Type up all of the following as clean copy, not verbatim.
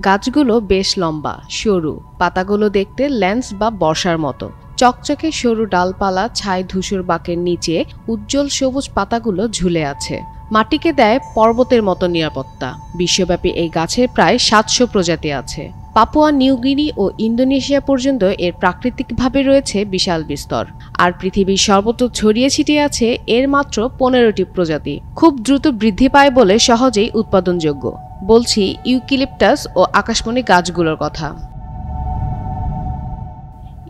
গাছগুলো বেশ লম্বা, সরু, পাতাগুলো দেখতে লেন্স বা বর্ষার মতো। চকচকে সরু ডালপালা ছাই ধূসর বাঁকের নিচে উজ্জ্বল সবুজ পাতাগুলো ঝুলে আছে। মাটিকে দেয় পর্বতের মতো নিরাপত্তা। বিশ্বব্যাপী এই গাছের প্রায় ৭০০ প্রজাতি আছে। পাপুয়া নিউগিনি ও ইন্দোনেশিয়া পর্যন্ত এর প্রাকৃতিকভাবে রয়েছে বিশাল বিস্তর। আর পৃথিবীর সর্বত্র ছড়িয়ে ছিটিয়ে আছে এর মাত্র ১৫টি প্রজাতি। খুব দ্রুত বৃদ্ধি পায় বলে সহজেই উৎপাদনযোগ্য। বলছি ইউক্যালিপটাস ও আকাশমণি গাছগুলোর কথা।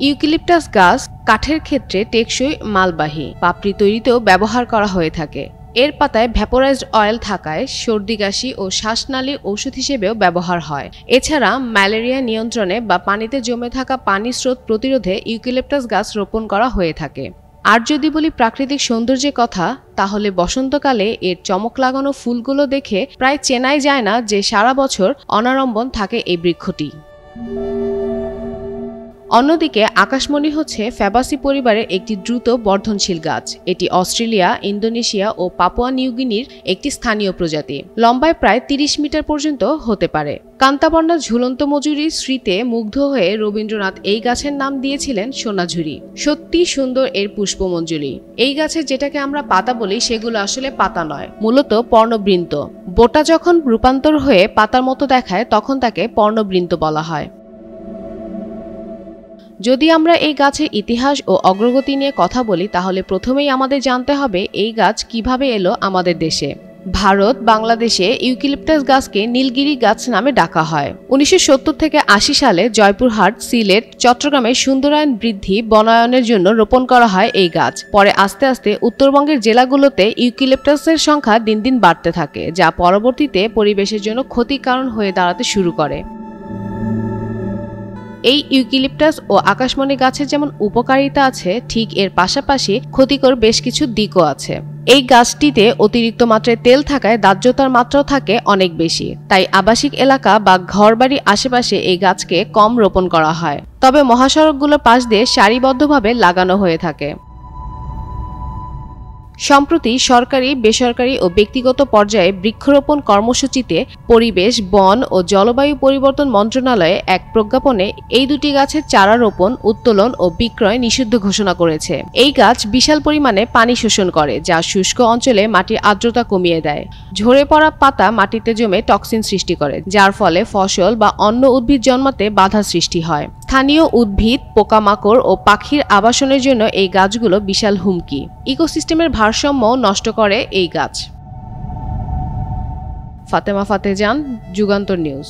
ইউক্যালিপটাস গাছ কাঠের ক্ষেত্রে টেকসই মালবাহী। পাপড়ি তৈরিতেও ব্যবহার করা হয়ে থাকে। এর পাতায় ভ্যাপোরাইজড অয়েল থাকায় সর্দি কাশি ও শ্বাসনালী ঔষধ হিসেবেও ব্যবহার হয়। এছাড়া ম্যালেরিয়া নিয়ন্ত্রণে বা পানিতে জমে থাকা পানির স্রোত প্রতিরোধে ইউক্যালিপটাস গাছ রোপণ করা হয়ে থাকে। আর যদি বলি প্রাকৃতিক সৌন্দর্যের কথা, তাহলে বসন্তকালে এর চমক লাগানো ফুলগুলো দেখে প্রায় চেনাই যায় না যে সারা বছর অনারম্বন থাকে এই বৃক্ষটি। অন্যদিকে আকাশমণি হচ্ছে ফ্যাবাসি পরিবারের একটি দ্রুত বর্ধনশীল গাছ। এটি অস্ট্রেলিয়া, ইন্দোনেশিয়া ও পাপুয়া নিউগিনির একটি স্থানীয় প্রজাতি। লম্বায় প্রায় ৩০ মিটার পর্যন্ত হতে পারে। কান্তাবর্ণা ঝুলন্ত মজুরির স্মৃতিতে মুগ্ধ হয়ে রবীন্দ্রনাথ এই গাছের নাম দিয়েছিলেন সোনাঝুরি। সত্যি সুন্দর এর পুষ্পমঞ্জুরি। এই গাছের যেটাকে আমরা পাতা বলি সেগুলো আসলে পাতা নয়, মূলত পর্ণবৃন্ত। বোটা যখন রূপান্তর হয়ে পাতার মতো দেখায় তখন তাকে পর্ণবৃন্ত বলা হয়। যদি আমরা এই গাছের ইতিহাস ও অগ্রগতি নিয়ে কথা বলি, তাহলে প্রথমেই আমাদের জানতে হবে এই গাছ কিভাবে এলো আমাদের দেশে। ভারত, বাংলাদেশে ইউক্যালিপটাস গাছকে নীলগিরি গাছ নামে ডাকা হয়। ১৯৭০ থেকে ৮০ সালে জয়পুরহাট, সিলেট, চট্টগ্রামে সুন্দরায়ন বৃদ্ধি বনায়নের জন্য রোপণ করা হয় এই গাছ। পরে আস্তে আস্তে উত্তরবঙ্গের জেলাগুলোতে ইউক্যালিপটাসের সংখ্যা দিন দিন বাড়তে থাকে, যা পরবর্তীতে পরিবেশের জন্য ক্ষতির কারণ হয়ে দাঁড়াতে শুরু করে। এই ইউক্যালিপটাস ও আকাশমণি গাছের যেমন উপকারিতা আছে, ঠিক এর পাশাপাশি ক্ষতিকর বেশ কিছু দিকও আছে। এই গাছটিতে অতিরিক্ত মাত্রায় তেল থাকায় দাহ্যতার মাত্রাও থাকে অনেক বেশি। তাই আবাসিক এলাকা বা ঘরবাড়ির আশেপাশে এই গাছকে কম রোপণ করা হয়। তবে মহাসড়কগুলোর পাশ দিয়ে সারিবদ্ধভাবে লাগানো হয়ে থাকে। সম্প্রতি সরকারি, বেসরকারি ও ব্যক্তিগত পর্যায়ে বৃক্ষরোপণ কর্মসূচিতে পরিবেশ, বন ও জলবায়ু পরিবর্তন মন্ত্রণালয়ে এক প্রজ্ঞাপনে এই দুটি গাছের চারা রোপণ, উত্তোলন ও বিক্রয় নিষিদ্ধ ঘোষণা করেছে। এই গাছ বিশাল পরিমাণে পানি শোষণ করে, যা শুষ্ক অঞ্চলে মাটির আর্দ্রতা কমিয়ে দেয়। ঝরে পড়া পাতা মাটিতে জমে টক্সিন সৃষ্টি করে, যার ফলে ফসল বা অন্য উদ্ভিদ জন্মাতে বাধা সৃষ্টি হয়। স্থানীয় উদ্ভিদ, পোকামাকড় ও পাখির আবাসনের জন্য এই গাছগুলো বিশাল হুমকি। ইকোসিস্টেমের ভারসাম্য নষ্ট করে এই গাছ। ফাতেমা ফাতেজান, যুগান্তর নিউজ।